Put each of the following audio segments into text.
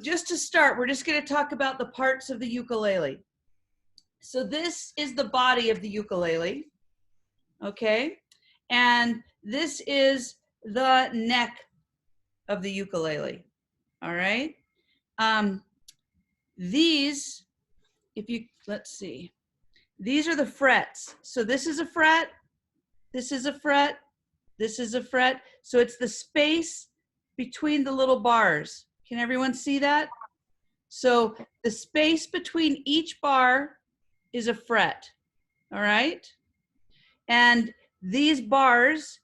just to start, we're just going to talk about the parts of the ukulele. So this is the body of the ukulele, okay? And this is the neck of the ukulele, all right? These, if you, let's see, these are the frets. So this is a fret, this is a fret, this is a fret. So it's the space between the little bars. Can everyone see that? So the space between each bar is a fret, all right? And these bars,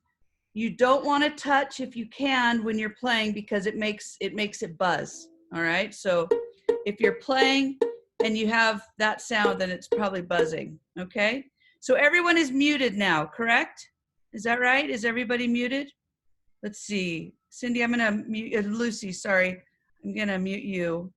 you don't want to touch if you can when you're playing because it makes it buzz, all right? So if you're playing and you have that sound, then it's probably buzzing, okay? So everyone is muted now, correct? Is that right? Is everybody muted? Let's see. Cindy, I'm gonna mute, Lucy, sorry. I'm gonna mute you.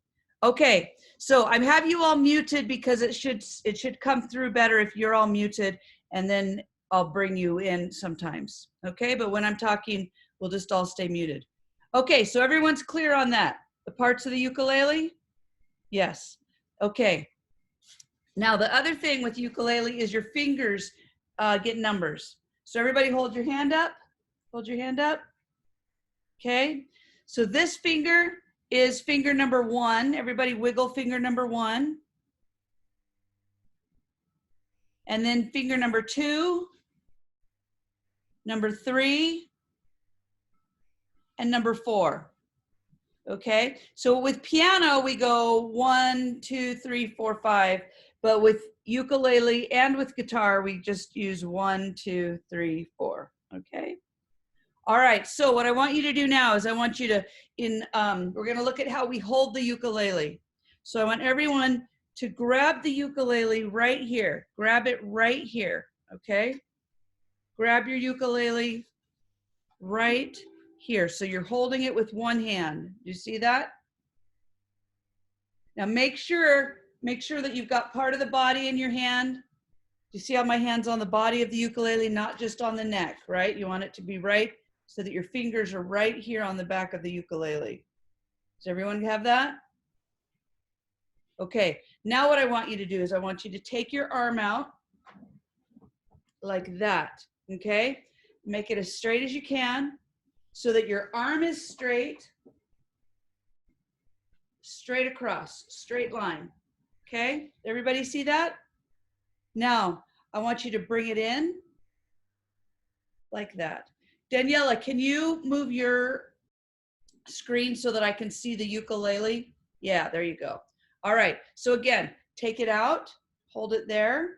Okay, so I have you all muted because it should come through better if you're all muted, and then I'll bring you in sometimes, okay? But when I'm talking, we'll just all stay muted. Okay, so everyone's clear on that. The parts of the ukulele? Yes, okay. Now the other thing with ukulele is your fingers get numbers. So everybody hold your hand up, hold your hand up, okay? So this finger is finger number 1. Everybody wiggle finger number 1. And then finger number 2, number 3, and number 4. Okay, so with piano, we go 1, 2, 3, 4, 5. But with ukulele and with guitar, we just use 1, 2, 3, 4. Okay. All right, so what I want you to do now is I want you to, we're gonna look at how we hold the ukulele. So I want everyone to grab the ukulele right here. Grab it right here, okay? Grab your ukulele right here. So you're holding it with one hand. Do you see that? Now make sure that you've got part of the body in your hand. Do you see how my hand's on the body of the ukulele, not just on the neck, right? You want it to be right so that your fingers are right here on the back of the ukulele. Does everyone have that? Okay, now what I want you to do is I want you to take your arm out like that, okay? Make it as straight as you can so that your arm is straight across, straight line, okay? Everybody see that? Now, I want you to bring it in like that. Daniela, can you move your screen so that I can see the ukulele? Yeah, there you go. All right, so again, take it out, hold it there.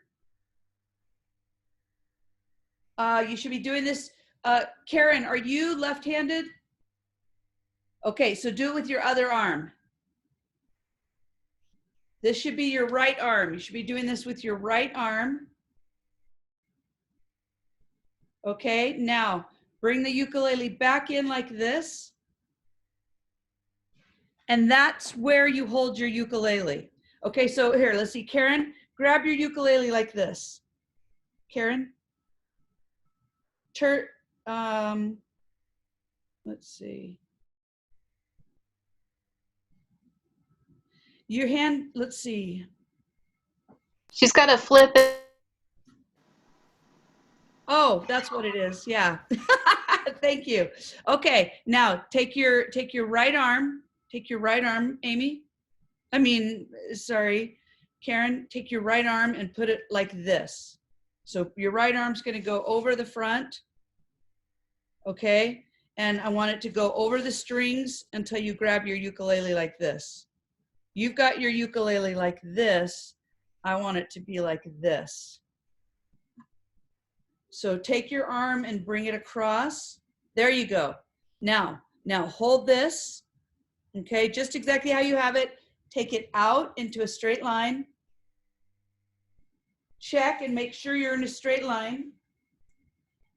You should be doing this. Karen, are you left-handed? Okay, so do it with your other arm. This should be your right arm. You should be doing this with your right arm. Okay, now bring the ukulele back in like this. And that's where you hold your ukulele. Okay, so here, let's see. Karen, grab your ukulele like this. Karen. Let's see. Your hand, let's see. She's got to flip it. Oh, that's what it is. Yeah. Thank you. Okay, now take your right arm. Take your right arm, Amy. Sorry, Karen, take your right arm and put it like this. So your right arm's going to go over the front. Okay, and I want it to go over the strings until you grab your ukulele like this. You've got your ukulele like this. I want it to be like this. So take your arm and bring it across. There you go. Now hold this. Okay, just exactly how you have it. Take it out into a straight line. Check and make sure you're in a straight line.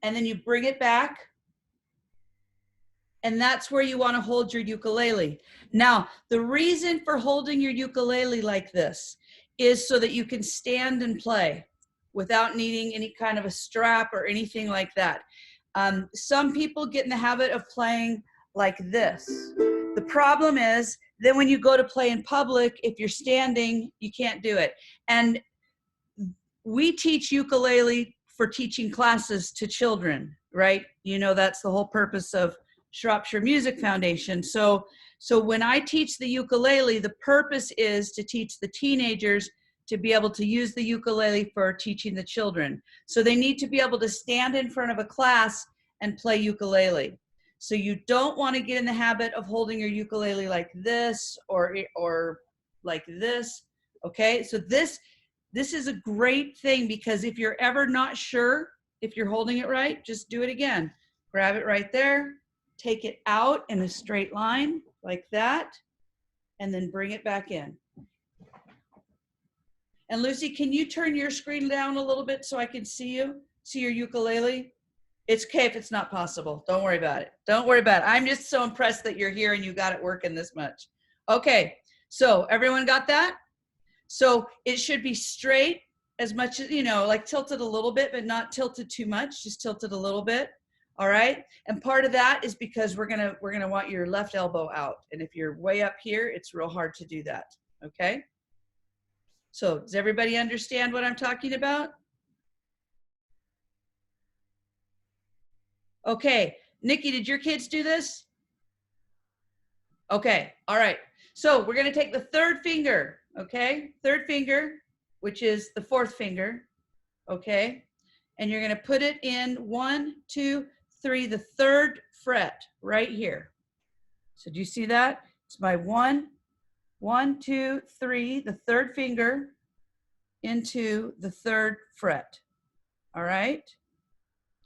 And then you bring it back. And that's where you want to hold your ukulele. Now, the reason for holding your ukulele like this is so that you can stand and play without needing any kind of a strap or anything like that. Some people get in the habit of playing like this. The problem is then when you go to play in public, if you're standing, you can't do it. And we teach ukulele for teaching classes to children, right? You know, that's the whole purpose of Shropshire Music Foundation. So when I teach the ukulele, the purpose is to teach the teenagers to be able to use the ukulele for teaching the children. So they need to be able to stand in front of a class and play ukulele. So you don't want to get in the habit of holding your ukulele like this or like this, okay? So this is a great thing, because if you're ever not sure if you're holding it right, just do it again. Grab it right there, take it out in a straight line like that, and then bring it back in. And Lucy, can you turn your screen down a little bit so I can see you, see your ukulele? It's okay if it's not possible. Don't worry about it. Don't worry about it. I'm just so impressed that you're here and you got it working this much. Okay, so everyone got that? So it should be straight as much as, you know, like tilted a little bit, but not tilted too much, just tilted a little bit. All right. And part of that is because we're gonna want your left elbow out. And if you're way up here, it's real hard to do that. Okay. So does everybody understand what I'm talking about? Okay. Nikki, did your kids do this? Okay. All right. So we're going to take the third finger. Okay. Third finger, which is the fourth finger. Okay. And you're going to put it in 1, 2, 3, the third fret right here. So do you see that? It's my 1, 2, 3, the third finger into the third fret. All right.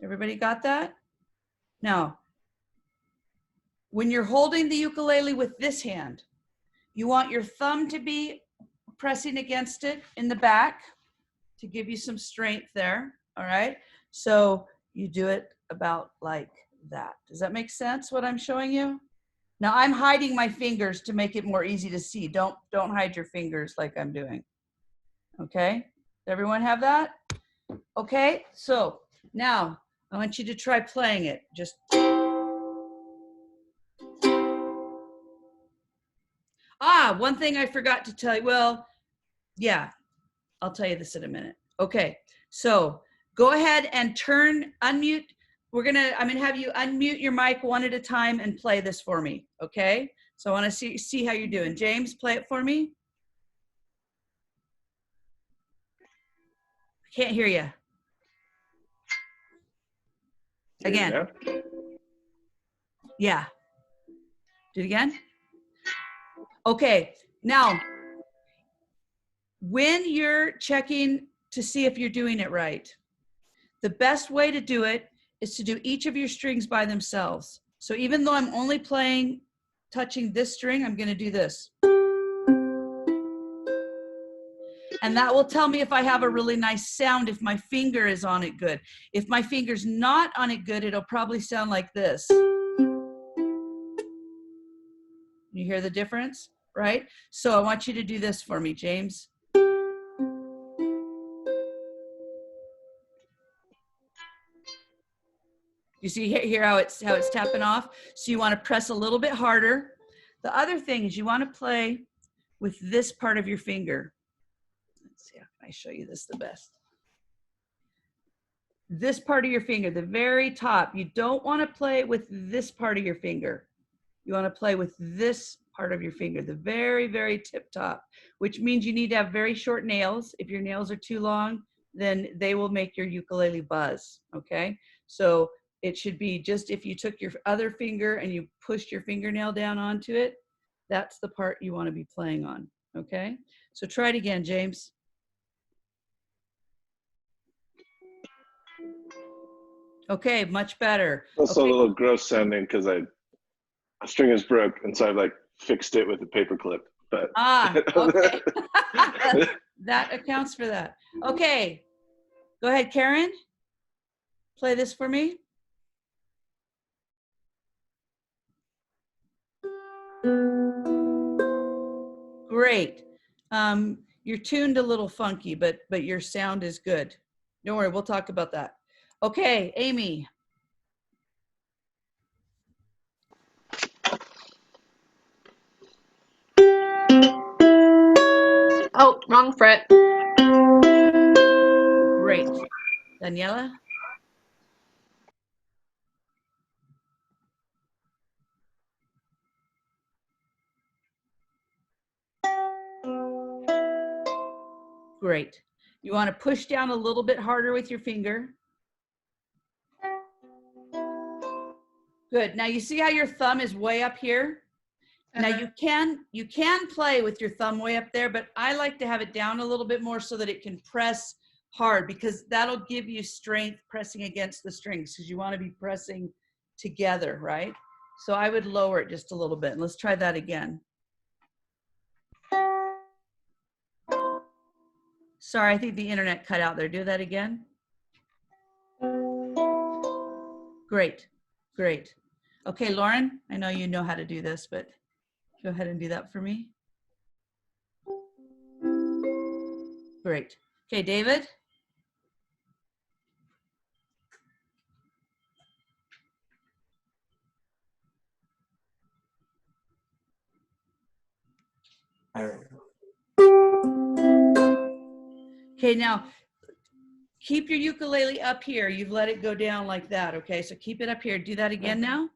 Everybody got that? Now, when you're holding the ukulele with this hand, you want your thumb to be pressing against it in the back to give you some strength there. All right. So you do it about like that. Does that make sense what I'm showing you? Now I'm hiding my fingers to make it more easy to see. Don't hide your fingers like I'm doing. Okay. Does everyone have that? Okay. So now I want you to try playing it. Just. One thing I forgot to tell you. Well, yeah, I'll tell you this in a minute. Okay, so go ahead and unmute. I'm gonna have you unmute your mic one at a time and play this for me, okay? So I wanna see how you're doing. James, play it for me. I can't hear you. Again. Yeah. Do it again. Okay, now, when you're checking to see if you're doing it right, the best way to do it is to do each of your strings by themselves. So even though I'm only touching this string, I'm gonna do this. And that will tell me if I have a really nice sound, if my finger is on it good. If my finger's not on it good, it'll probably sound like this. You hear the difference, right? So I want you to do this for me, James. You see here how it's tapping off? So you want to press a little bit harder. The other thing is you want to play with this part of your finger. Let's see how can I show you this the best. This part of your finger, the very top. You don't want to play with this part of your finger. You want to play with this part of your finger, the very, very tip top, which means you need to have very short nails. If your nails are too long, then they will make your ukulele buzz, okay? So it should be just if you took your other finger and you pushed your fingernail down onto it, that's the part you want to be playing on, okay? So try it again, James. Okay, much better. Also okay. A little gross sounding because a string is broke, and so I've like fixed it with a paper clip. But okay. That accounts for that. Okay, go ahead, Karen. Play this for me. Great. You're tuned a little funky, but your sound is good. Don't worry, we'll talk about that. Okay, Amy. wrong fret. Great. Daniela? Great. You want to push down a little bit harder with your finger. Good. Now you see how your thumb is way up here? Now you can play with your thumb way up there, but I like to have it down a little bit more so that it can press hard, because that'll give you strength pressing against the strings, because you want to be pressing together, right? So I would lower it just a little bit. Let's try that again. Sorry, I think the internet cut out there. Do that again. Great, great. Okay, Lauren, I know you know how to do this, but go ahead and do that for me. Great. Okay, David. Okay, now keep your ukulele up here. You've let it go down like that, okay? So keep it up here. Do that again now.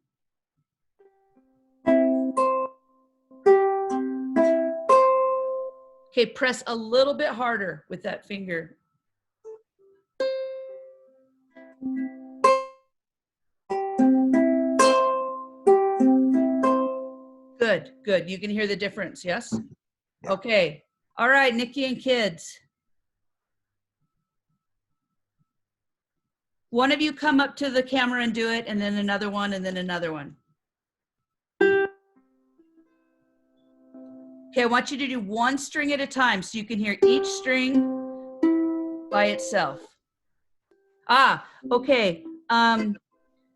Okay, press a little bit harder with that finger. Good, good. You can hear the difference, yes? Yeah. Okay. All right, Nikki and kids. One of you come up to the camera and do it, and then another one, and then another one. Okay, I want you to do one string at a time so you can hear each string by itself. Ah, okay.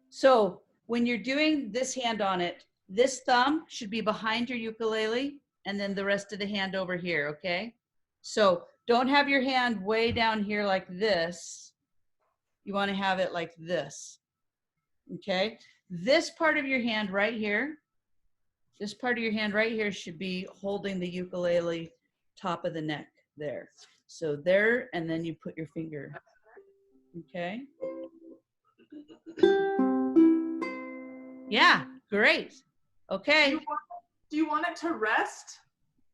So when you're doing this hand on it, this thumb should be behind your ukulele, and then the rest of the hand over here, okay? So don't have your hand way down here like this. You want to have it like this, okay? This part of your hand right here, this part of your hand right here should be holding the ukulele top of the neck there. So there, and then you put your finger, okay? Yeah, great. Okay. Do you want it to rest?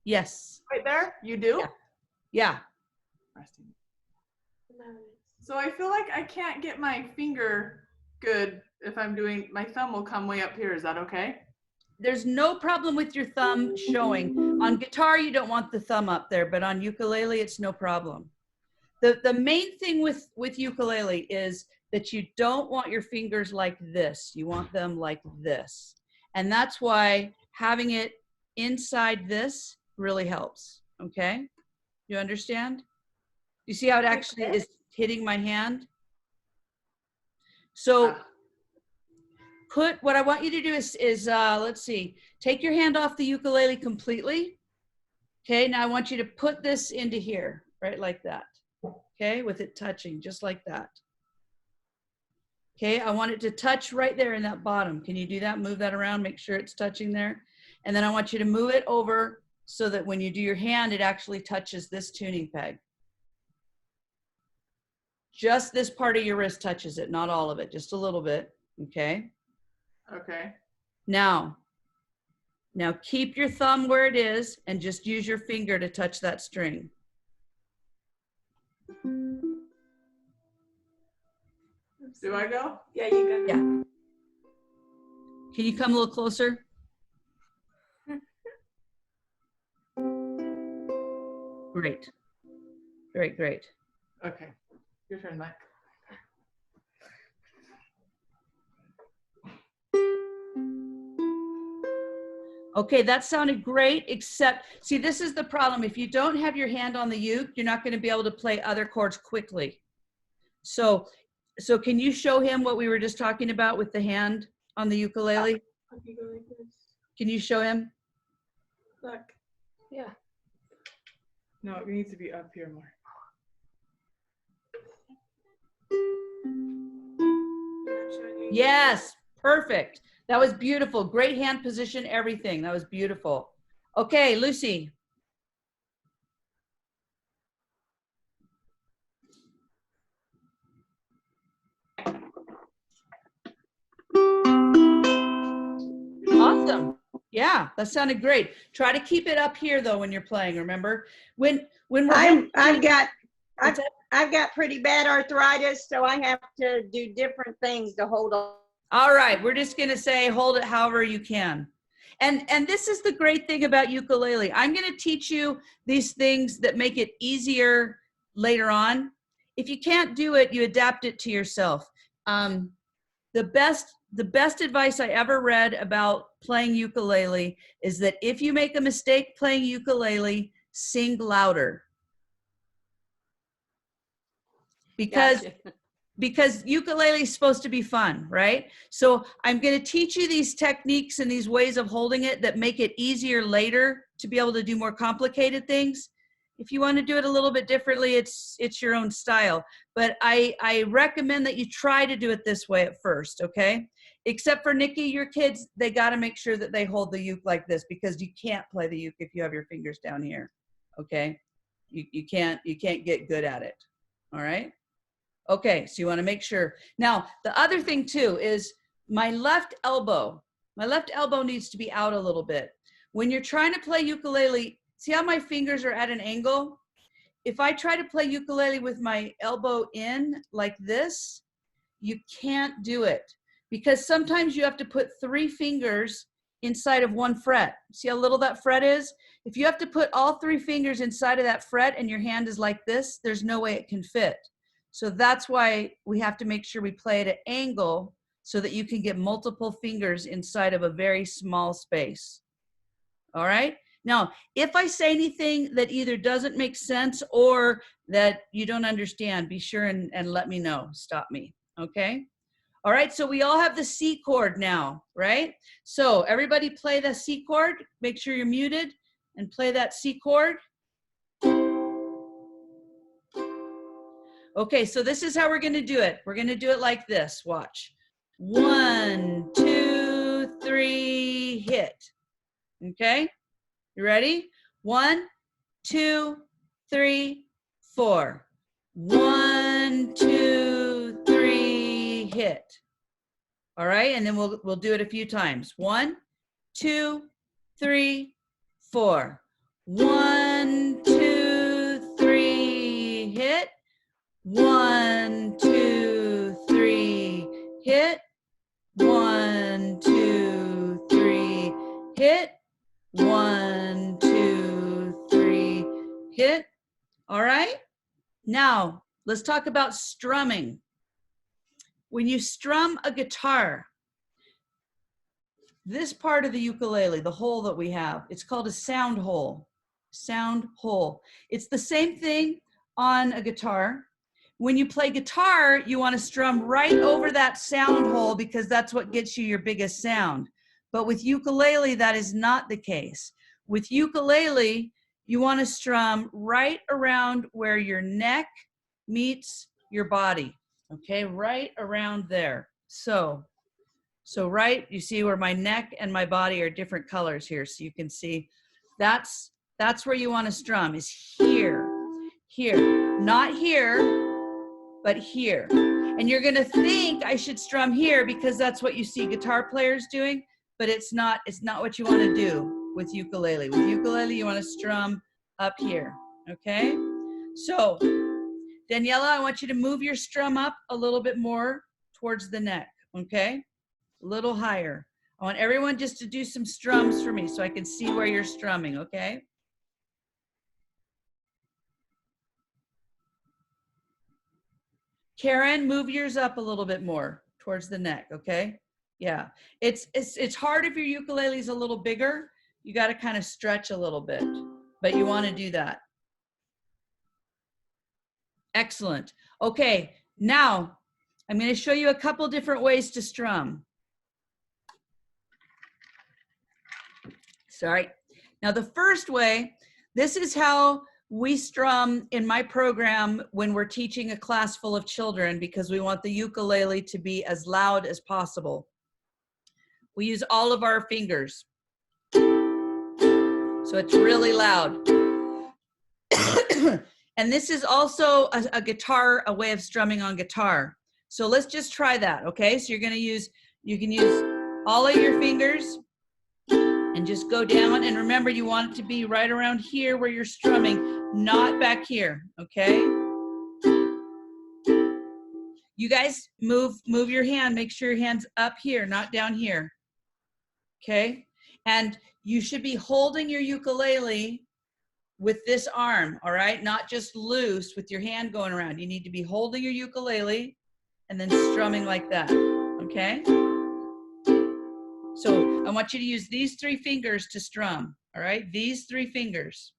Yes. Right there? You do? Yeah. Yeah. Resting. So I feel like I can't get my finger good if I'm doing, my thumb will come way up here. Is that okay? There's no problem with your thumb showing. On guitar, you don't want the thumb up there, but on ukulele, it's no problem. The main thing with ukulele is that you don't want your fingers like this. You want them like this. And that's why having it inside this really helps, okay? You understand? You see how it actually is hitting my hand? So what I want you to do is let's see, take your hand off the ukulele completely. Okay, now I want you to put this into here, right like that. Okay, with it touching, just like that. Okay, I want it to touch right there in that bottom. Can you do that? Move that around, make sure it's touching there. And then I want you to move it over so that when you do your hand, it actually touches this tuning peg. Just this part of your wrist touches it, not all of it, just a little bit, okay? Okay. Now keep your thumb where it is and just use your finger to touch that string. Do I go? Yeah, you go. Yeah. Can you come a little closer? Great. Great, great. Okay. Your turn, Mike. Okay, that sounded great, except, see, this is the problem. If you don't have your hand on the uke, you're not going to be able to play other chords quickly. So can you show him what we were just talking about with the hand on the ukulele? You go like this. Can you show him? Look. Yeah. No, it needs to be up here more. Yes, perfect. That was beautiful. Great hand position, everything. That was beautiful. Okay, Lucy. Awesome. Yeah, that sounded great. Try to keep it up here though when you're playing, remember? When we're I've got pretty bad arthritis, so I have to do different things to hold on. All right, we're just gonna say hold it however you can. And this is the great thing about ukulele. I'm gonna teach you these things that make it easier later on. If you can't do it, you adapt it to yourself. The best advice I ever read about playing ukulele is that if you make a mistake playing ukulele, sing louder. Because ukulele is supposed to be fun, right? So I'm going to teach you these techniques and these ways of holding it that make it easier later to be able to do more complicated things. If you want to do it a little bit differently, it's your own style. But I recommend that you try to do it this way at first, okay? Except for Nikki, your kids, they got to make sure that they hold the uke like this because you can't play the uke if you have your fingers down here, okay? You can't get good at it, all right? Okay, so you want to make sure. Now, the other thing too is my left elbow needs to be out a little bit. When you're trying to play ukulele, see how my fingers are at an angle? If I try to play ukulele with my elbow in like this, you can't do it because sometimes you have to put 3 fingers inside of 1 fret. See how little that fret is? If you have to put all 3 fingers inside of that fret and your hand is like this, there's no way it can fit. So that's why we have to make sure we play at an angle so that you can get multiple fingers inside of a very small space. All right? Now, if I say anything that either doesn't make sense or that you don't understand, be sure and let me know. Stop me, okay? All right, so we all have the C chord now, right? So everybody play the C chord. Make sure you're muted and play that C chord. Okay, so this is how we're gonna do it. We're gonna do it like this, watch. 1, 2, 3, hit. Okay, you ready? 1, 2, 3, 4. 1, 2, 3, hit. All right, and then we'll do it a few times. 1, 2, 3, 4. 1, 2, 3, hit. 1, 2, 3, hit. 1, 2, 3, hit. 1, 2, 3, hit. All right. Now let's talk about strumming. When you strum a guitar, this part of the ukulele, the hole that we have, it's called a sound hole. Sound hole. It's the same thing on a guitar. When you play guitar, you want to strum right over that sound hole because that's what gets you your biggest sound. But with ukulele, that is not the case. With ukulele, you want to strum right around where your neck meets your body. Okay, right around there. So right, you see where my neck and my body are different colors here. So you can see that's where you want to strum is here, not here, but here. And you're gonna think I should strum here because that's what you see guitar players doing, but it's not what you wanna do with ukulele. With ukulele, you wanna strum up here, okay? So, Daniela, I want you to move your strum up a little bit more towards the neck, okay? A little higher. I want everyone just to do some strums for me so I can see where you're strumming, okay? Karen, move yours up a little bit more towards the neck, okay? Yeah, it's hard if your ukulele is a little bigger. You got to kind of stretch a little bit, but you want to do that. Excellent. Okay, now I'm going to show you a couple different ways to strum. Sorry. Now the first way, this is how we strum in my program when we're teaching a class full of children because we want the ukulele to be as loud as possible. We use all of our fingers. So it's really loud. And this is also a guitar, a way of strumming on guitar. So let's just try that, okay? So you're gonna use You can use all of your fingers and just go down. And remember, you want it to be right around here where you're strumming, not back here, okay? You guys move your hand. Make sure your hand's up here, not down here, okay? And you should be holding your ukulele with this arm, all right? Not just loose with your hand going around. You need to be holding your ukulele and then strumming like that, okay? So I want you to use these 3 fingers to strum, all right? These 3 fingers,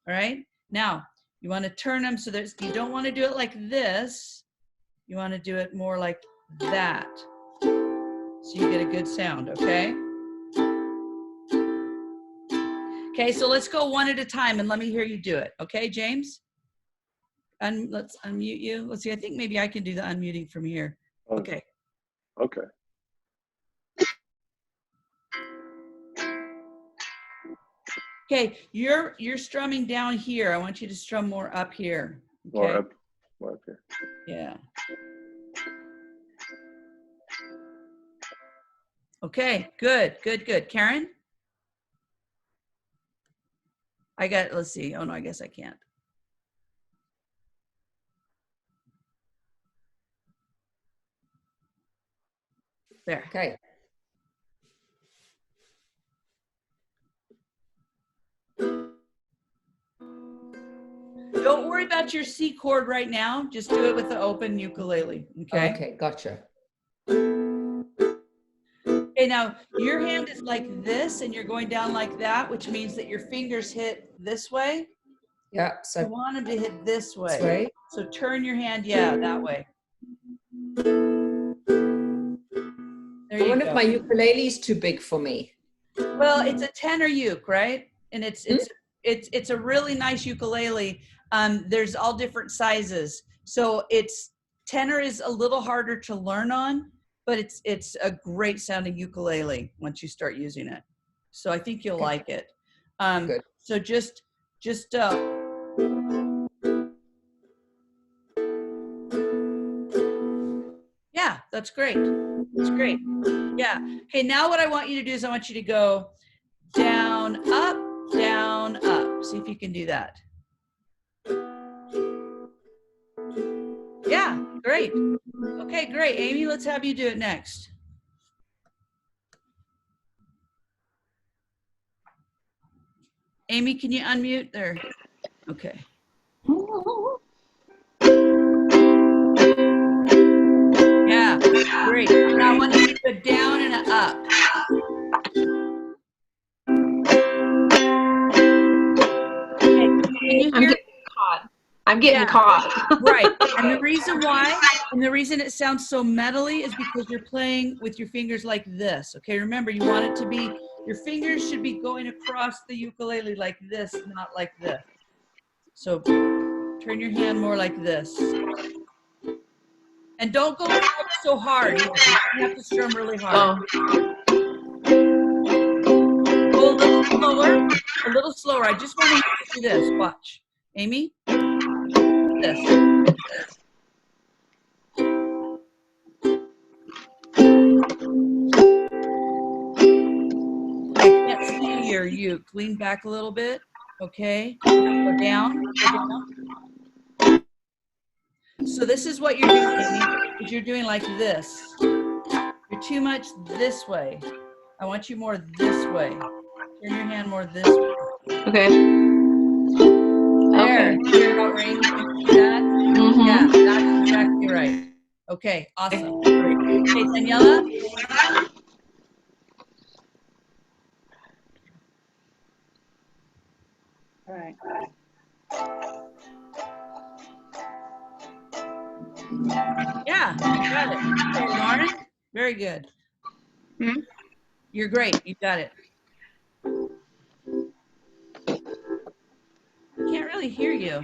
all right? Now, you want to turn them so that you don't want to do it like this. You want to do it more like that. So you get a good sound, okay? Okay, so let's go one at a time and let me hear you do it. Okay, James? Let's unmute you. Let's see, I think maybe I can do the unmuting from here. Okay. Okay. Okay, you're strumming down here. I want you to strum more up here. Okay. More up here. Yeah. Okay, good. Karen? Let's see. Oh no, I guess I can't. There. Okay. Don't worry about your C chord right now. Just do it with the open ukulele. Okay. Okay, gotcha. Okay, now your hand is like this and you're going down like that, which means that your fingers hit this way. Yeah, I so want them to hit this way. this way. So turn your hand, yeah, that way. There you One go. of my ukulele is too big for me. Well, it's a tenor uke, right? And it's a really nice ukulele. There's all different sizes. So tenor is a little harder to learn on, but it's a great sounding ukulele once you start using it. So I think you'll like it. Good. So just yeah, that's great. That's great. Yeah. Okay, now what I want you to do is I want you to go down, up, down, up. See if you can do that. Yeah, great. Okay, great. Amy, let's have you do it next. Amy, can you unmute there? Okay. Yeah, great. Now I want you to do a down and an up. Okay, can you hear? I'm getting caught. Right. And the reason why, and the reason it sounds so metally is because you're playing with your fingers like this. Okay, remember, you want it to be, your fingers should be going across the ukulele like this, not like this. So turn your hand more like this. And don't go so hard either. You have to strum really hard. Go a little slower. I just want to do this. Watch. Amy? This. I can't see your uke. Lean back a little bit. Okay. Go down. Go down. So this is what you're doing, Amy, is you're doing like this. You're too much this way. I want you more this way. Turn your hand more this way. Okay. There. Okay. Hear about ring? You see that? Mm-hmm. Yeah, that's exactly right. Okay, awesome. Great. Okay, Daniela? All right. Yeah, you got it. Okay, Lauren? Very good. Hmm? You're great. You got it. I can't really hear you.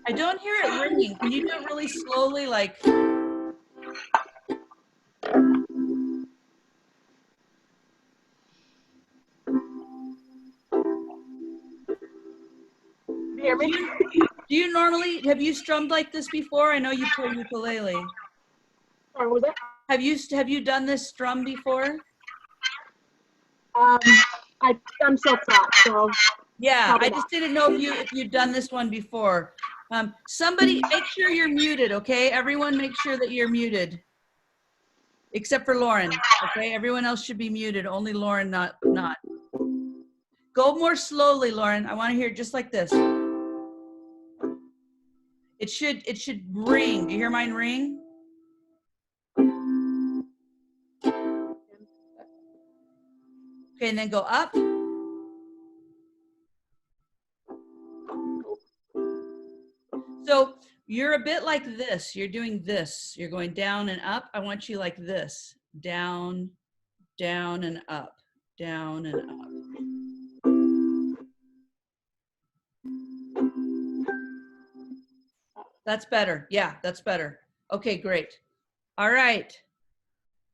I don't hear it ringing. Can you do it really slowly, like? Hear me? Do you normally, have you strummed like this before? I know you play ukulele. Sorry, what was that? Have you done this strum before? I'm self-taught, so Yeah, probably I not. just didn't know if you'd done this one before. Somebody make sure you're muted, okay? Everyone make sure that you're muted. Except for Lauren, okay? Everyone else should be muted, only Lauren not. Go more slowly, Lauren. I want to hear it just like this. It should ring. Do you hear mine ring? Okay, and then go up. So you're a bit like this. You're doing this. You're going down and up. I want you like this. Down, down and up. Down and up. That's better. Yeah, that's better. Okay, great. All right.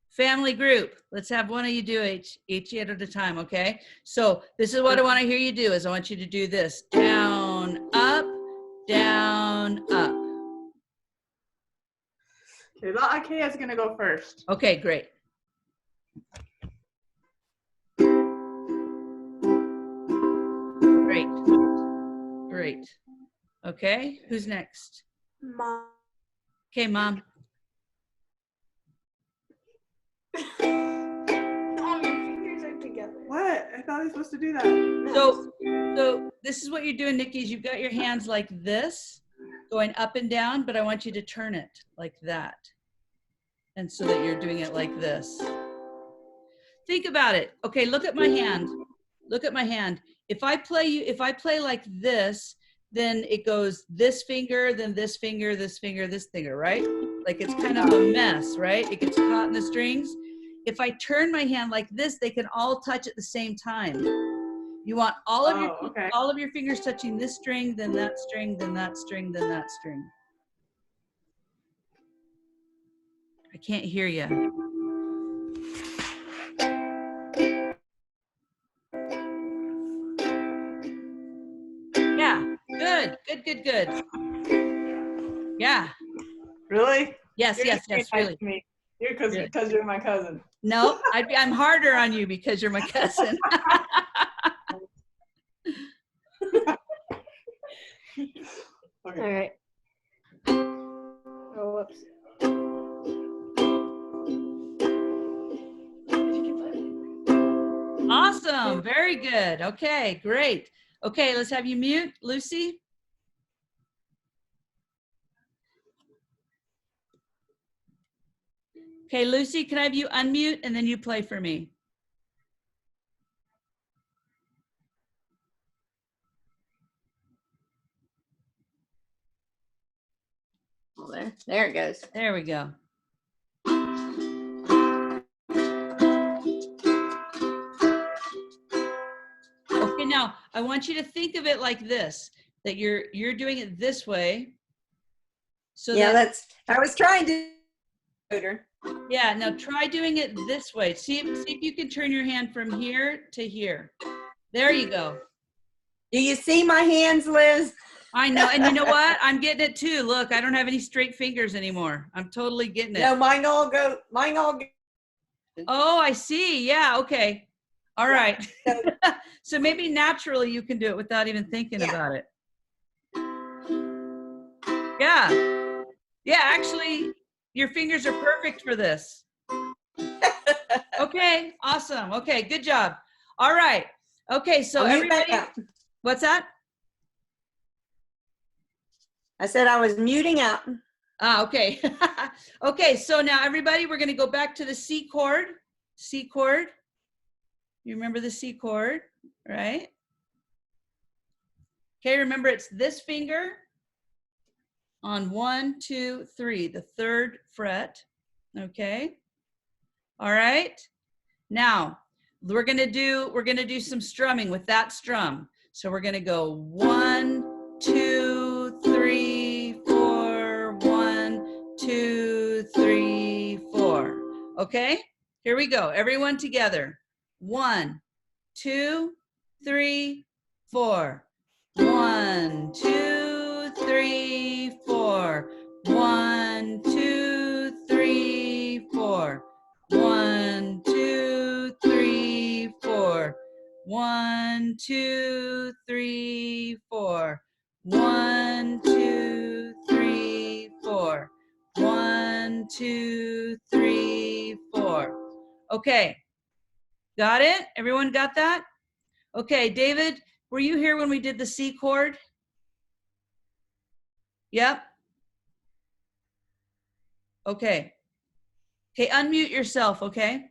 Family group, let's have one of you do each at a time, okay? So this is what I want to hear you do, is I want you to do this. Down, up, down, up. Okay, Akaya's gonna go first. Okay, great. Great. Great. Okay, who's next? Mom. Okay, Mom. All your fingers are together. What? I thought I was supposed to do that. So this is what you're doing, Nikki, is you've got your hands like this, going up and down, but I want you to turn it like that. And so that you're doing it like this. Think about it. Okay, look at my hand. Look at my hand. If I play like this, then it goes this finger, then this finger, this finger, this finger, right? Like it's kind of a mess, right? It gets caught in the strings. If I turn my hand like this, they can all touch at the same time. You want all of your fingers touching this string, then that string, then that string, then that string. I can't hear you. Yeah, good. Yeah. Really? Yes, yes, really. Me. You're because you're my cousin. No, I'm harder on you because you're my cousin. Okay. All right. Oh, whoops. Awesome, very good. Okay, great. Okay, let's have you mute, Lucy. Okay, Lucy, can I have you unmute and then you play for me? Well, there it goes. There we go. Okay, now I want you to think of it like this, that you're doing it this way. So Yeah, I was trying to. Yeah, now try doing it this way. See if you can turn your hand from here to here. There you go. Do you see my hands, Liz? I know, and you know what? I'm getting it too. Look, I don't have any straight fingers anymore. I'm totally getting it. No, mine all go. Oh, I see. Yeah, okay. All right. So maybe naturally you can do it without even thinking about it. Yeah. Yeah, actually, your fingers are perfect for this. Okay, awesome. Okay, good job. All right. Okay, so everybody, what's that? I said I was muting out. Ah, okay. Okay, so now everybody, we're going to go back to the C chord. C chord. You remember the C chord, right? Okay, remember it's this finger on 1, 2, 3, the 3rd fret. Okay. All right. Now we're gonna do some strumming with that strum. So we're gonna go 1, 2, 3, 4, 1, 2, 3, 4. Okay. Here we go. Everyone together. 1, 2, 3, 4. 1, 2, 3, 4. 1, 2, 3, 4. 1, 2, 3, 4. 1, 2, 3, 4. 1, 2, 3, 4. 1, 2, 3, 4. Okay. Got it? Everyone got that? Okay, David, were you here when we did the C chord? Yep. Okay. Okay, unmute yourself, okay?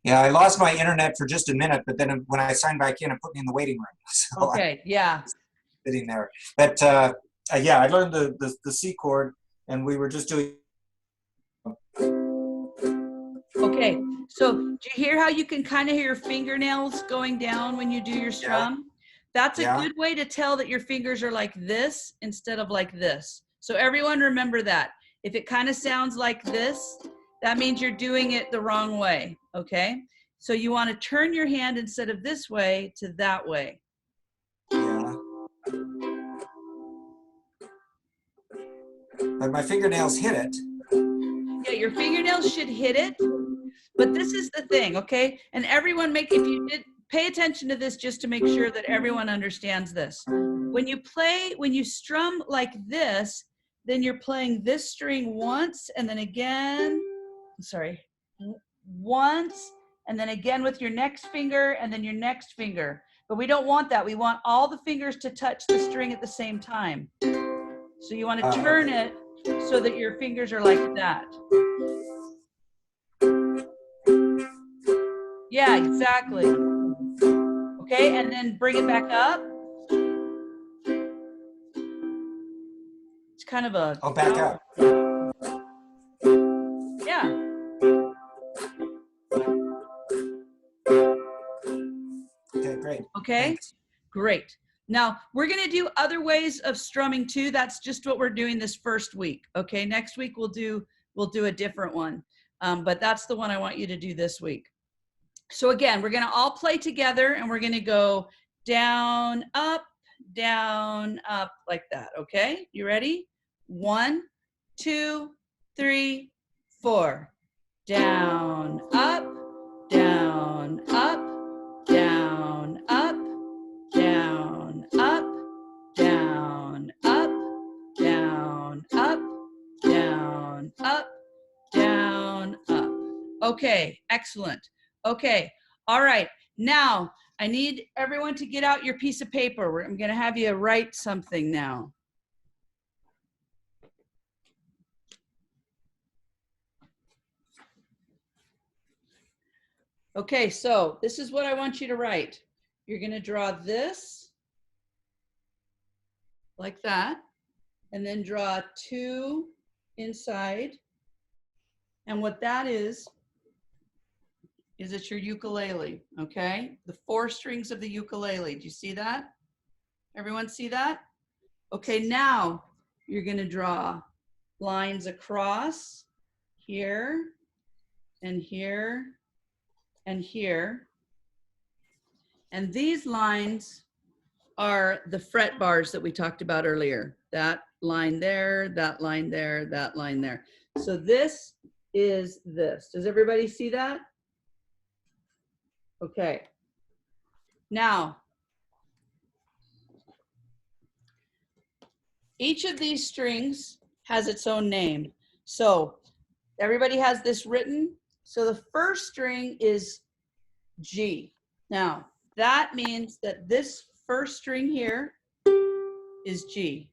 Yeah, I lost my internet for just a minute, but then when I signed back in, it put me in the waiting room. So Okay, yeah. I'm sitting there. But yeah, I learned the C chord, and we were just doing. Okay, so do you hear how you can kind of hear your fingernails going down when you do your strum? That's a Yeah. good way to tell that your fingers are like this instead of like this. So everyone remember that. If it kind of sounds like this, that means you're doing it the wrong way, okay? So you want to turn your hand instead of this way to that way. Yeah. But my fingernails hit it. Yeah, your fingernails should hit it, but this is the thing, okay? And everyone if you did, pay attention to this just to make sure that everyone understands this. When you strum like this, then you're playing this string once and then again, once and then again with your next finger and then your next finger. But we don't want that. We want all the fingers to touch the string at the same time. So you want to turn it so that your fingers are like that. Yeah, exactly. Okay, and then bring it back up. It's kind of a... Oh, back up. Yeah. Okay, great. Okay, Thanks. great. Now, we're going to do other ways of strumming too. That's just what we're doing this first week. Okay, next week we'll do a different one. But that's the one I want you to do this week. So again, we're going to all play together and we're going to go down, up, like that. Okay, you ready? 1, 2, 3, 4. Down, up, down, up, down, up, down, up, down, up, down, up, down, up, down, up. Okay, excellent. Okay, all right. Now, I need everyone to get out your piece of paper. I'm going to have you write something now. Okay, so this is what I want you to write. You're going to draw this like that, and then draw 2 inside. And what that is it's your ukulele, okay? The 4 strings of the ukulele. Do you see that? Everyone see that? Okay, now you're going to draw lines across here and here and here. And these lines are the fret bars that we talked about earlier. That line there, that line there, that line there. So this is this. Does everybody see that? Okay. Now, each of these strings has its own name. So everybody has this written. So the first string is G. Now, that means that this first string here is G.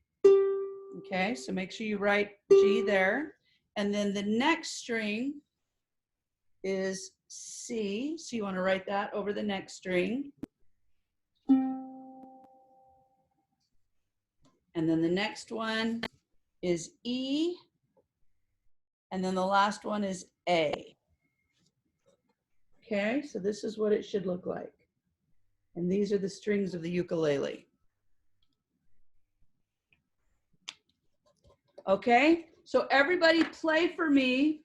Okay, so make sure you write G there. And then the next string is C. So you want to write that over the next string. And then the next one is E. And then the last one is A. Okay, so this is what it should look like. And these are the strings of the ukulele. Okay, so everybody play for me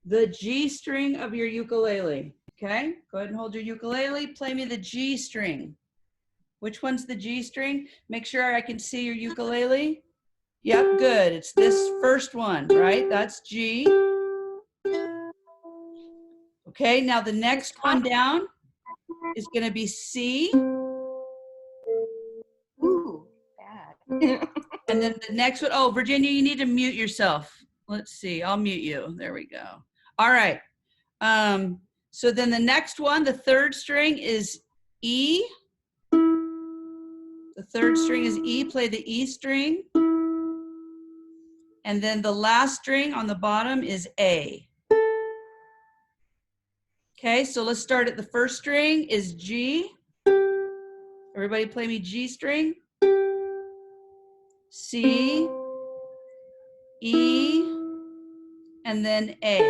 the G string of your ukulele. Okay, go ahead and hold your ukulele. Play me the G string. Which one's the G string? Make sure I can see your ukulele. Yep, good. It's this first one, right? That's G. Okay, now the next one down is going to be C. Ooh, bad. And then the next one, oh, Virginia, you need to mute yourself. Let's see, I'll mute you. There we go. All right. So then the next one, the third string is E. The third string is E. Play the E string. And then the last string on the bottom is A. Okay, so let's start at the first string is G. Everybody play me G string. C, E, and then A.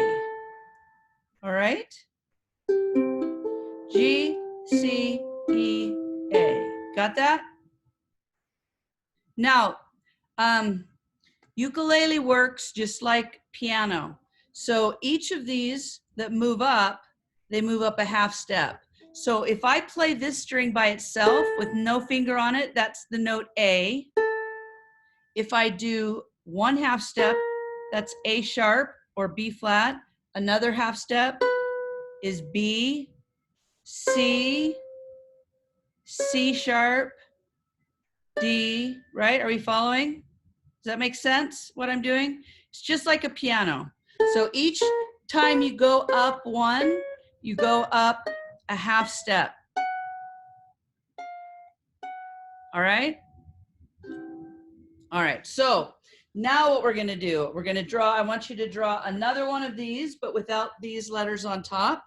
All right? G, C, E, A. Got that? Now, ukulele works just like piano. So each of these that move up, they move up a half step. So if I play this string by itself with no finger on it, that's the note A. If I do one half step, that's A sharp or B flat. Another half step is B, C, C sharp, D, right? Are we following? Does that make sense, what I'm doing? It's just like a piano. So each time you go up one, you go up a half step. All right? All right, so now what we're gonna do, we're gonna draw, I want you to draw another one of these, but without these letters on top.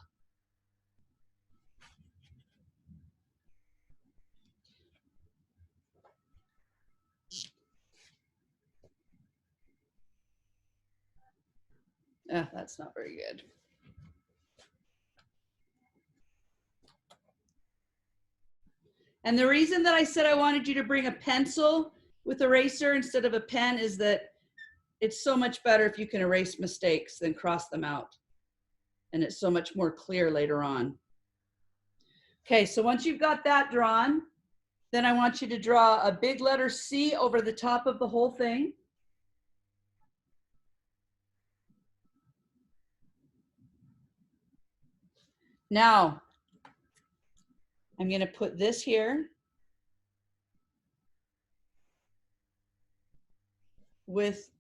That's not very good. And the reason that I said I wanted you to bring a pencil with eraser instead of a pen is that it's so much better if you can erase mistakes than cross them out. And it's so much more clear later on. Okay, so once you've got that drawn, then I want you to draw a big letter C over the top of the whole thing. Now, I'm going to put this here with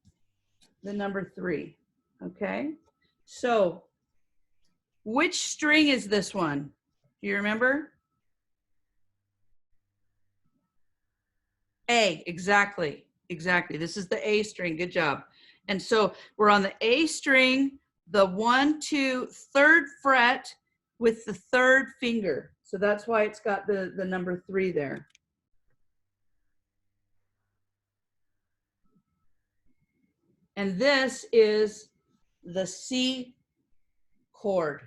the number 3, okay? So, which string is this one? Do you remember? A, exactly, exactly. This is the A string, good job. And so we're on the A string, the 1, 2, 3rd fret with the 3rd finger. So that's why it's got the number 3 there. And this is the C chord.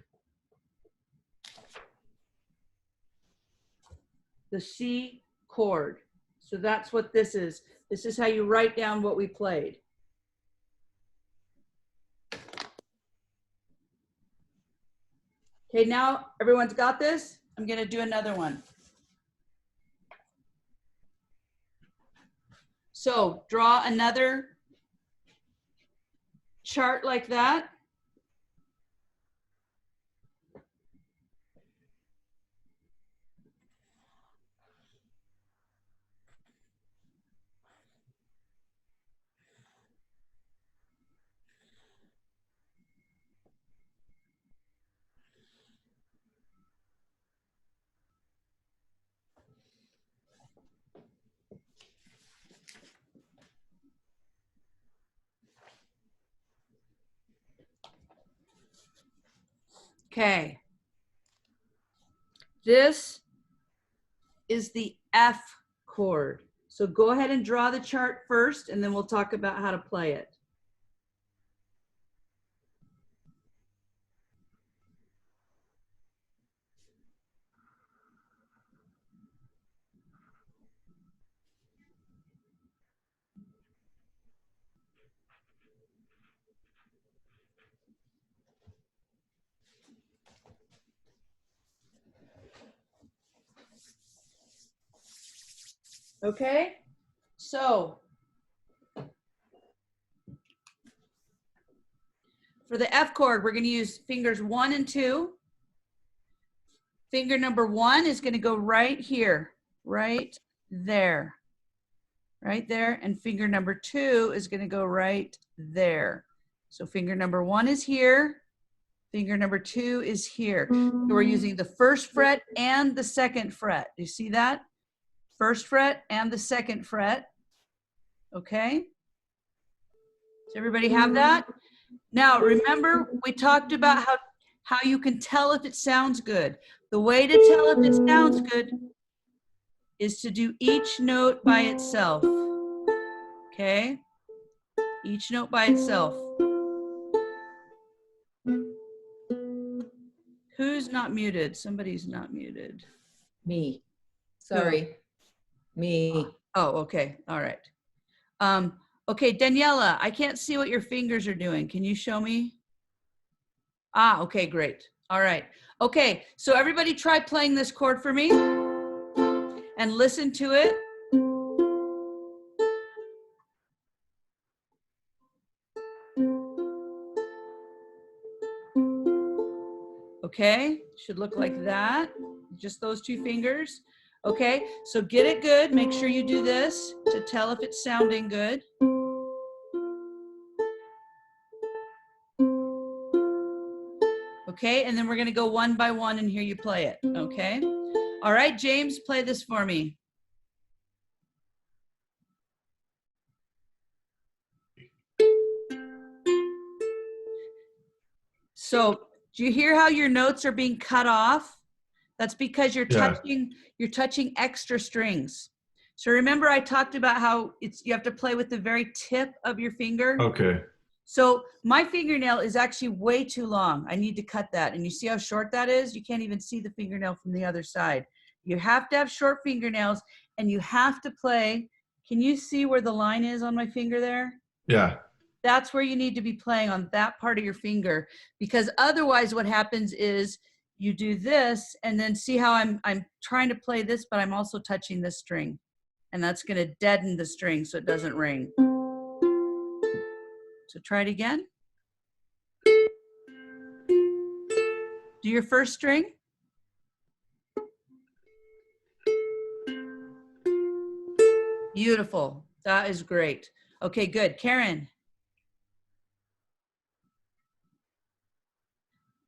The C chord. So that's what this is. This is how you write down what we played. Okay, now everyone's got this? I'm going to do another one. So draw another chart like that. Okay. This is the F chord. So go ahead and draw the chart first, and then we'll talk about how to play it. Okay, so for the F chord, we're going to use fingers 1 and 2. Finger number 1 is going to go right here, right there, and finger number 2 is going to go right there. So finger number 1 is here, finger number 2 is here. So we're using the first fret and the second fret. Do you see that? First fret and the second fret. Okay? Does everybody have that? Now, remember, we talked about how you can tell if it sounds good. The way to tell if it sounds good is to do each note by itself. Okay? Each note by itself. Who's not muted? Somebody's not muted. Me. Sorry. Me. Oh, okay. All right. Okay, Daniela, I can't see what your fingers are doing. Can you show me? Ah, okay, great. All right. Okay, so everybody try playing this chord for me and listen to it. Okay, should look like that. Just those 2 fingers. Okay, so get it good. Make sure you do this to tell if it's sounding good. Okay, and then we're going to go one by one and hear you play it. Okay. All right, James, play this for me. So, do you hear how your notes are being cut off? That's because you're touching extra strings. So remember I talked about how you have to play with the very tip of your finger? Okay. So my fingernail is actually way too long. I need to cut that. And you see how short that is? You can't even see the fingernail from the other side. You have to have short fingernails and you have to play. Can you see where the line is on my finger there? Yeah. That's where you need to be playing, on that part of your finger, because otherwise what happens is you do this and then see how I'm trying to play this, but I'm also touching this string, and that's going to deaden the string so it doesn't ring. So try it again. Do your first string. Beautiful. That is great. Okay, good. Karen.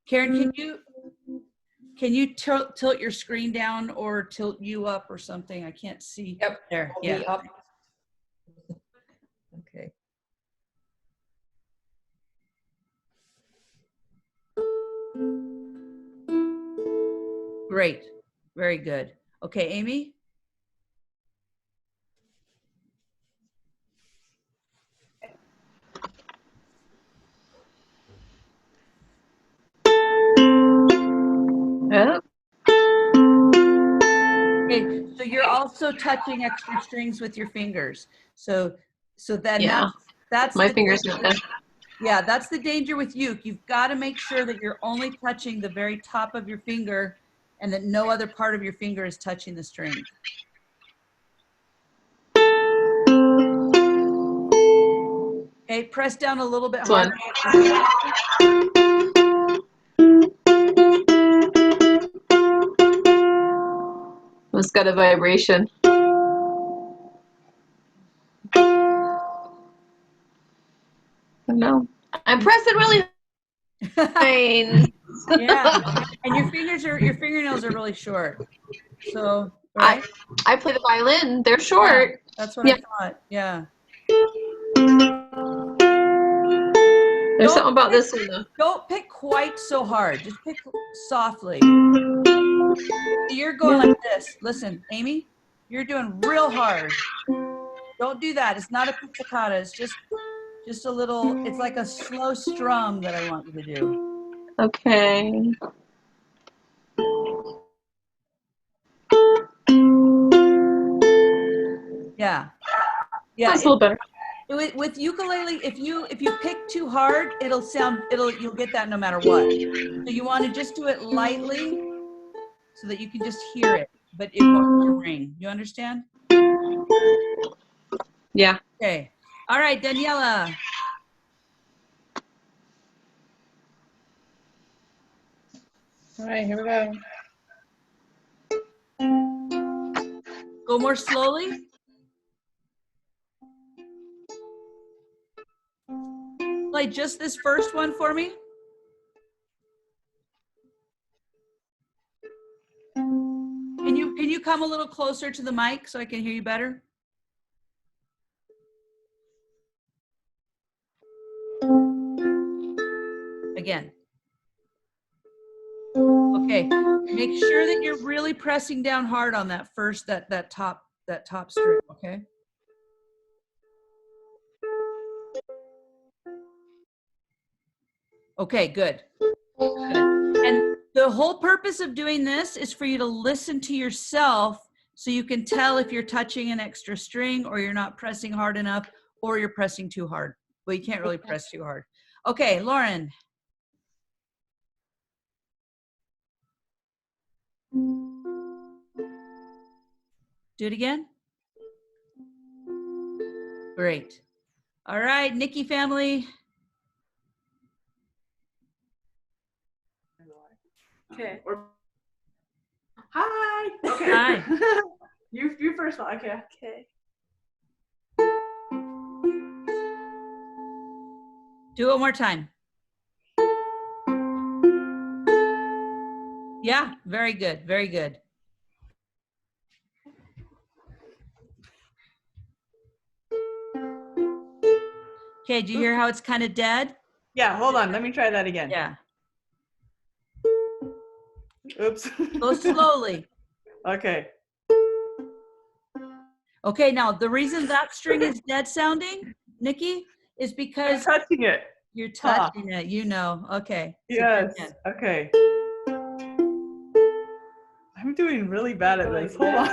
Karen, can you tilt your screen down or tilt you up or something? I can't see. Yep. There. I'll Yeah. be up. Okay. Great. Very good. Okay, Amy. Oh, Okay, so you're also touching extra strings with your fingers. So then yeah. that's My the fingers danger. are there. Yeah, that's the danger with uke. You've got to make sure that you're only touching the very top of your finger and that no other part of your finger is touching the string. Okay, press down a little bit harder. It's got a vibration. No, I'm pressing really hard. Yeah, and your fingernails are really short. So right? I play the violin. They're short. Yeah, that's what I thought. Yeah. There's something about this one though. Don't pick quite so hard. Just pick softly. You're going like this. Listen, Amy, you're doing real hard. Don't do that. It's not a pizzicato. It's just a little, it's like a slow strum that I want you to do. Okay. Yeah. Yeah. That's a little better. With ukulele, if you pick too hard, you'll get that no matter what. So you want to just do it lightly so that you can just hear it, but it won't ring. You understand? Yeah. Okay. All right, Daniela. All right, here we go. Go more slowly. Play just this first one for me. Can you come a little closer to the mic so I can hear you better? Again. Okay. Make sure that you're really pressing down hard on that first that top string, okay? Okay, good. Good. And the whole purpose of doing this is for you to listen to yourself so you can tell if you're touching an extra string or you're not pressing hard enough or you're pressing too hard. Well, you can't really press too hard. Okay, Lauren. Do it again. Great. All right, Nikki family. Okay. Hi. Okay. Hi. You first one. Okay. Okay. Do it one more time. Yeah, very good. Very good. Okay, do you hear how it's kind of dead? Yeah, hold on. Let me try that again. Yeah. Oops. Go slowly. Okay. Okay, now the reason that string is dead sounding, Nikki, is I'm because touching it. you're touching it, you know. Okay. So Yes. again. Okay. I'm doing really bad at this. Hold on.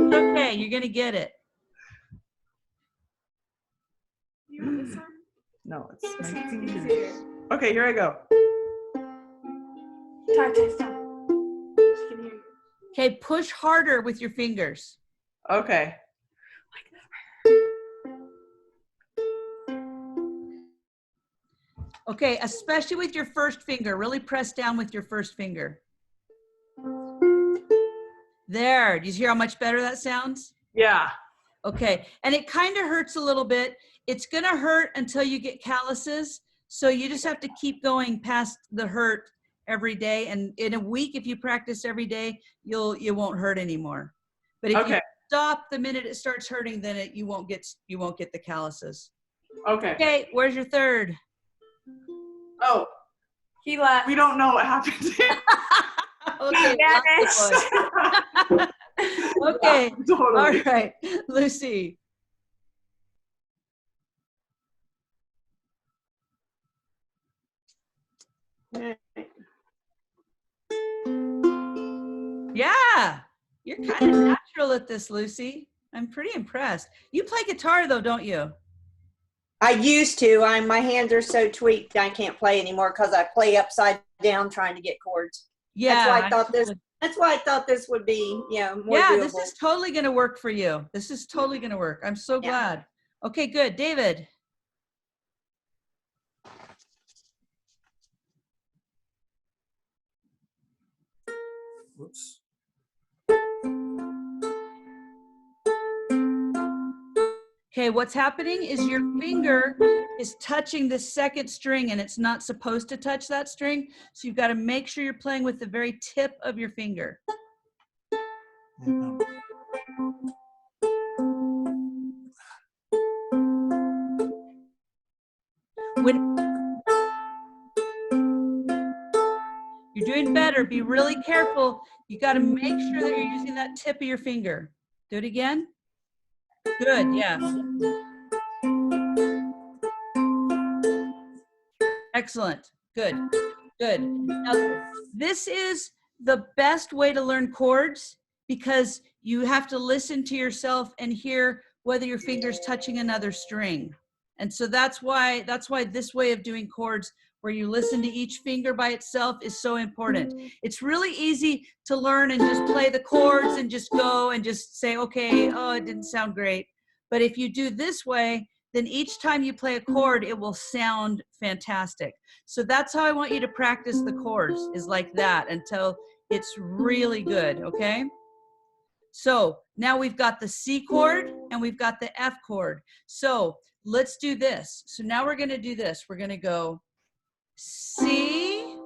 It's okay, you're gonna get it. You want this one? No, it's This my one's fingers. easier. Okay, here I go. Stop. She can hear you. Okay, push harder with your fingers. Okay. Okay, especially with your first finger. Really press down with your first finger. There, do you hear how much better that sounds? Yeah. Okay, and it kind of hurts a little bit. It's gonna hurt until you get calluses. So you just have to keep going past the hurt every day. And in a week, if you practice every day, you won't hurt anymore. But if you Okay. stop the minute it starts hurting, then you won't get the calluses. Okay. Okay, where's your third? Oh, He left. we don't know what happened. Okay, vanished. lots of fun. Okay, Totally. all right, Lucy. Yeah, you're kind of natural at this, Lucy. I'm pretty impressed. You play guitar though, don't you? I used to. My hands are so tweaked I can't play anymore because I play upside down trying to get chords. Yeah. That's why I thought this. That's why I thought this would be, more Yeah, doable. this is totally going to work for you. This is totally going to work. I'm so Yeah. glad. Okay, good. David. Whoops. Okay, what's happening is your finger is touching the second string and it's not supposed to touch that string. So you've got to make sure you're playing with the very tip of your finger. Yeah. When you're doing better, be really careful. You got to make sure that you're using that tip of your finger. Do it again. Good, yeah. Excellent. Good. Good. Now, this is the best way to learn chords because you have to listen to yourself and hear whether your finger's touching another string. And so that's why this way of doing chords where you listen to each finger by itself is so important. It's really easy to learn and just play the chords and just go and just say, okay, oh, it didn't sound great. But if you do this way, then each time you play a chord, it will sound fantastic. So that's how I want you to practice the chords, is like that until it's really good, okay? So now we've got the C chord and we've got the F chord. So let's do this. So now we're gonna do this. We're gonna go C,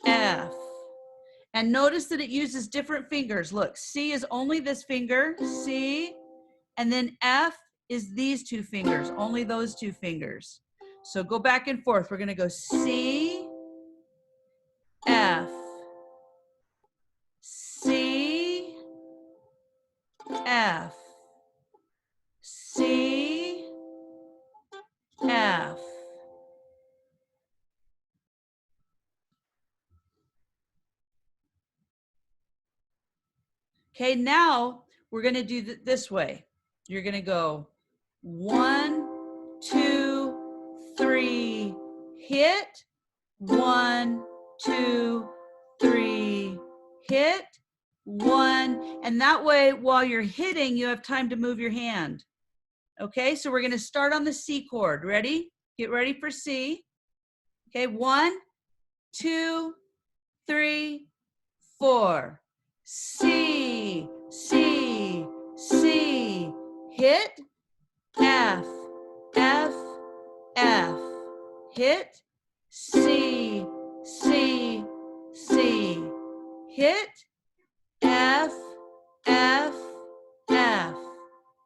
F. And notice that it uses different fingers. Look, C is only this finger, C, and then F is these two fingers, only those two fingers. So go back and forth. We're gonna go C, F, C, F, C, F. Okay, now we're gonna do this way. You're gonna go 1, 2, 3, hit, 1, 2, 3, hit, 1, and that way while you're hitting, you have time to move your hand. Okay, so we're gonna start on the C chord. Ready? Get ready for C. Okay, 1, 2, 3, 4. C, C, C, hit, F, F, F, hit, C, C, C, hit, F, F, F,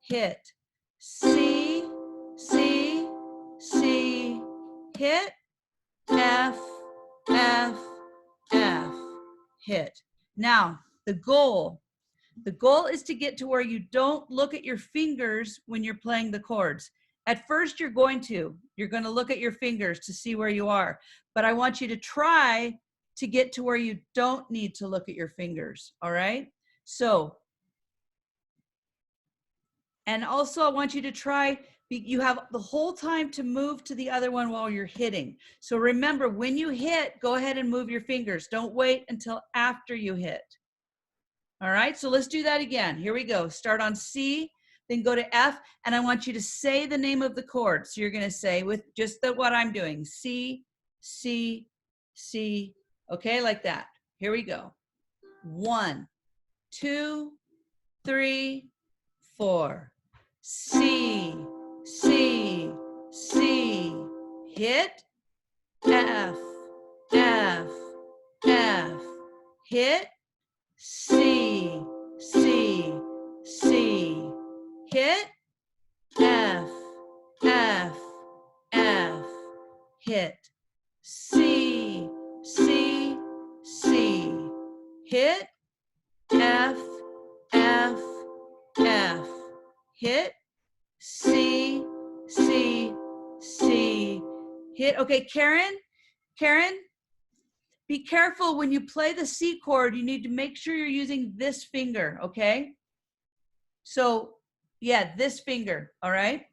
hit, C, C, C, hit, F, F, F, hit. Now, the goal is to get to where you don't look at your fingers when you're playing the chords. At first, you're going to look at your fingers to see where you are, but I want you to try to get to where you don't need to look at your fingers, all right? So, and also I want you to try, you have the whole time to move to the other one while you're hitting. So remember, when you hit, go ahead and move your fingers. Don't wait until after you hit. All right, so let's do that again. Here we go. Start on C, then go to F, and I want you to say the name of the chord. So you're gonna say with just what I'm doing, C, C, C, okay, like that. Here we go. 1, 2, 3, 4. C, C, C, hit, F, F, F, hit, C, C, C, hit, F, F, F, hit, C, C, C, hit, F, F, F, hit, C, C, C, hit. Okay, Karen, be careful when you play the C chord, you need to make sure you're using this finger, okay? So, yeah, this finger, all right?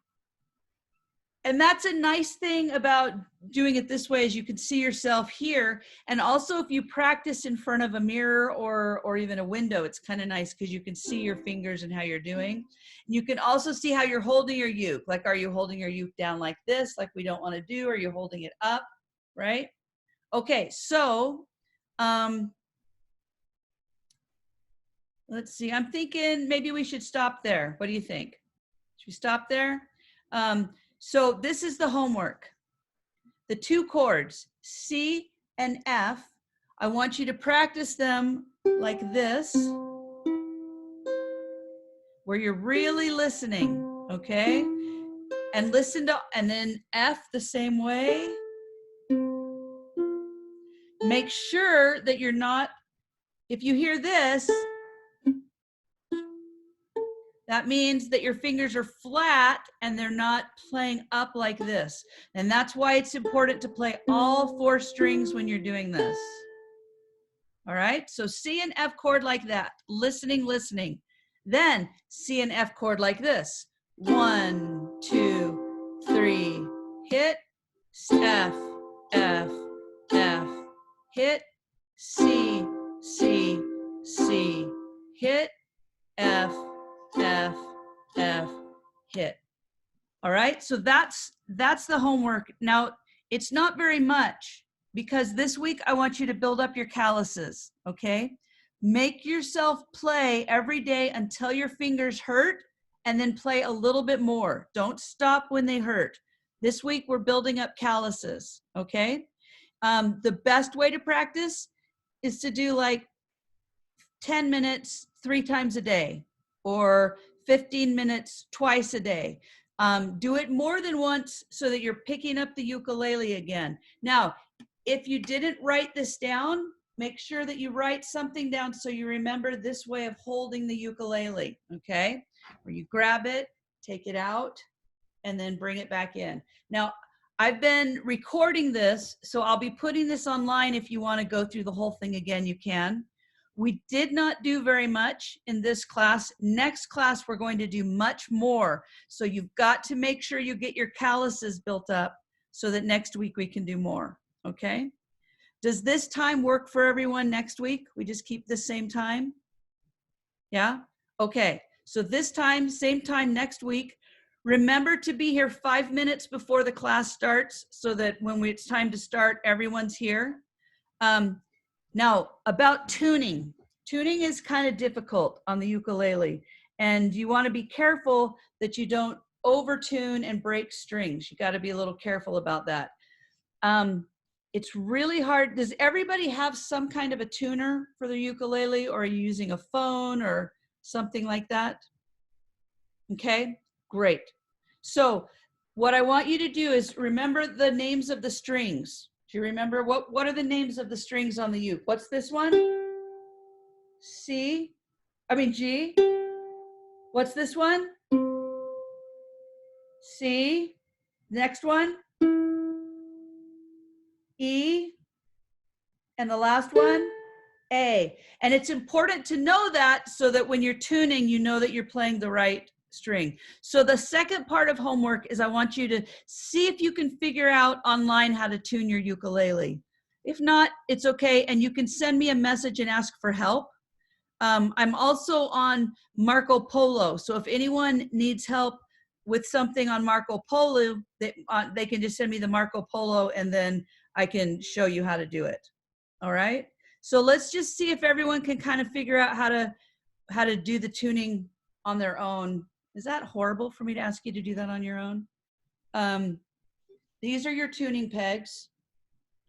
And that's a nice thing about doing it this way is you can see yourself here. And also if you practice in front of a mirror or even a window, it's kind of nice because you can see your fingers and how you're doing. You can also see how you're holding your uke. Like, are you holding your uke down like this, like we don't want to do? Are you holding it up, right? Okay, so let's see. I'm thinking maybe we should stop there. What do you think? Should we stop there? So this is the homework. The two chords, C and F, I want you to practice them like this, where you're really listening, okay? And listen to, and then F the same way. Make sure that you're not, if you hear this, that means that your fingers are flat and they're not playing up like this. And that's why it's important to play all 4 strings when you're doing this. All right, so C and F chord like that, listening, listening. Then C and F chord like this. 1, 2, 3, hit, F, F, F, hit, C, C, C, hit, F, F, F, hit. All right, so that's the homework. Now, it's not very much because this week I want you to build up your calluses, okay? Make yourself play every day until your fingers hurt and then play a little bit more. Don't stop when they hurt. This week we're building up calluses, okay? The best way to practice is to do like 10 minutes 3 times a day or 15 minutes twice a day. Do it more than once so that you're picking up the ukulele again. Now, if you didn't write this down, make sure that you write something down so you remember this way of holding the ukulele, okay? Where you grab it, take it out, and then bring it back in. Now, I've been recording this, so I'll be putting this online. If you want to go through the whole thing again, you can. We did not do very much in this class. Next class, we're going to do much more. So you've got to make sure you get your calluses built up so that next week we can do more, okay? Does this time work for everyone next week? We just keep the same time? Yeah? Okay, so this time, same time next week. Remember to be here 5 minutes before the class starts so that when it's time to start, everyone's here. Now, about tuning. Tuning is kind of difficult on the ukulele, and you want to be careful that you don't over-tune and break strings. You got to be a little careful about that. It's really hard. Does everybody have some kind of a tuner for the ukulele, or are you using a phone or something like that? Okay, great. So what I want you to do is remember the names of the strings. Do you remember what are the names of the strings on the uke? What's this one? G. What's this one? C. Next one? E. And the last one? A. And it's important to know that so that when you're tuning, you know that you're playing the right string. So the second part of homework is I want you to see if you can figure out online how to tune your ukulele. If not, it's okay, and you can send me a message and ask for help. I'm also on Marco Polo, so if anyone needs help with something on Marco Polo, they can just send me the Marco Polo and then I can show you how to do it. All right? So let's just see if everyone can kind of figure out how to do the tuning on their own. Is that horrible for me to ask you to do that on your own? These are your tuning pegs,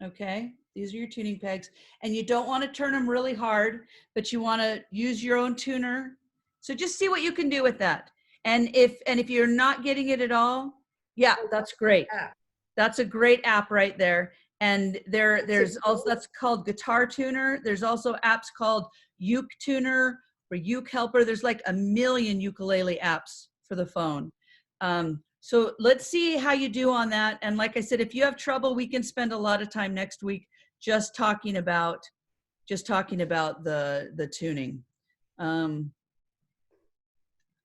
okay? These are your tuning pegs, and you don't want to turn them really hard, but you want to use your own tuner. So just see what you can do with that. And if you're not getting it at all, yeah, that's great. That's a great app right there. And there's also, that's called Guitar Tuner. There's also apps called Uke Tuner or Uke Helper. There's like a million ukulele apps for the phone. So let's see how you do on that. And like I said, if you have trouble, we can spend a lot of time next week just talking about the tuning.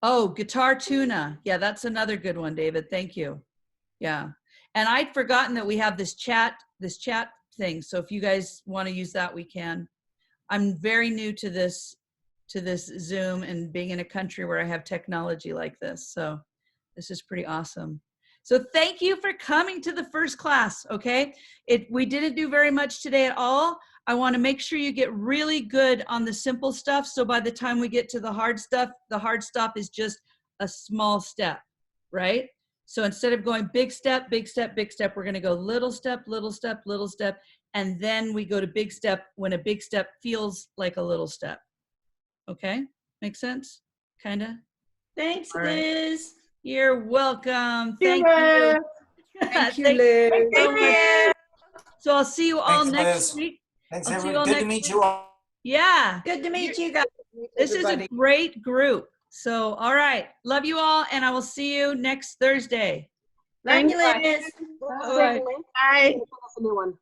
Oh, Guitar Tuna. Yeah, that's another good one, David. Thank you. Yeah. And I'd forgotten that we have this chat thing. So if you guys want to use that, we can. I'm very new to this Zoom and being in a country where I have technology like this. So this is pretty awesome. So thank you for coming to the first class, okay? We didn't do very much today at all. I want to make sure you get really good on the simple stuff. So by the time we get to the hard stuff is just a small step, right? So instead of going big step, big step, big step, we're going to go little step, little step, little step. And then we go to big step when a big step feels like a little step. Okay? Make sense? Kind of? Thanks, All right. Liz. You're welcome. Thank you. Thank you, Liz. So much. So I'll see you all Thanks, next Liz. week. Thanks, I'll see you everyone. all Good to next meet week. you all. Yeah. Good to meet you guys. This is a Everybody. great group. So, all right. Love you all, and I will see you next Thursday. Love you, Liz. Bye. Bye. New one.